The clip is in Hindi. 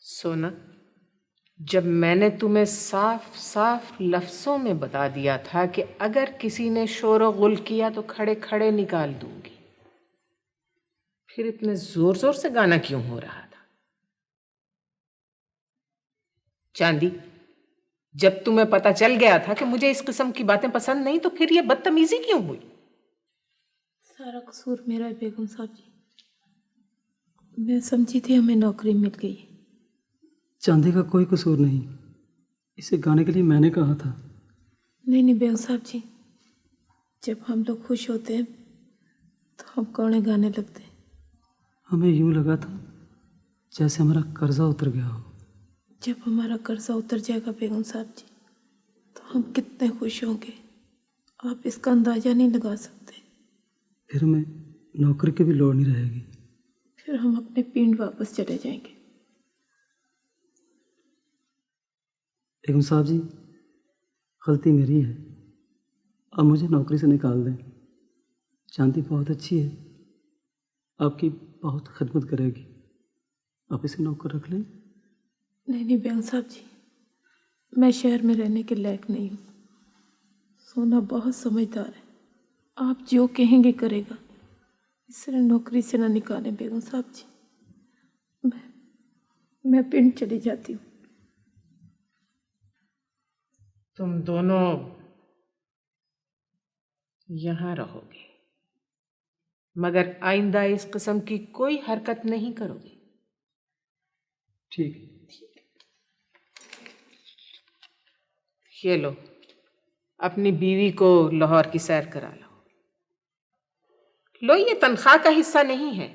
सोना, जब मैंने तुम्हें साफ साफ लफ्जों में बता दिया था कि अगर किसी ने शोर और गुल किया तो खड़े खड़े निकाल दूंगी, फिर इतने जोर जोर से गाना क्यों हो रहा था? चांदी, जब तुम्हें पता चल गया था कि मुझे इस किस्म की बातें पसंद नहीं, तो फिर ये बदतमीजी क्यों हुई? सारा कसूर मेरा है बेगम साहब जी। मैं समझी थी हमें नौकरी मिल गई। चांदी का कोई कसूर नहीं, इसे गाने के लिए मैंने कहा था। नहीं नहीं बेगम साहब जी, जब हम लोग खुश होते हैं तो हम गाने गाने लगते हैं। हमें यूं लगा था जैसे हमारा कर्जा उतर गया हो। जब हमारा कर्जा उतर जाएगा बेगम साहब जी, तो हम कितने खुश होंगे, आप इसका अंदाज़ा नहीं लगा सकते। फिर हमें नौकरी की भी लोड़ नहीं रहेगी। फिर हम अपने पिंड वापस चले जाएंगे। बेगम साहब जी, गलती मेरी है, अब मुझे नौकरी से निकाल दें। चांदी बहुत अच्छी है, आपकी बहुत खिदमत करेगी, आप इसे नौकर रख लें। नहीं नहीं बेगम साहब जी, मैं शहर में रहने के लायक नहीं हूँ। सोना बहुत समझदार है, आप जो कहेंगे करेगा। इसलिए नौकरी से ना निकालें बेगम साहब जी। मैं पिंड चली जाती हूँ। तुम दोनों यहां रहोगे, मगर आइंदा इस किस्म की कोई हरकत नहीं करोगे। ठीक है। ये लो, अपनी बीवी को लाहौर की सैर करा लो। लो, ये तनख्वाह का हिस्सा नहीं है,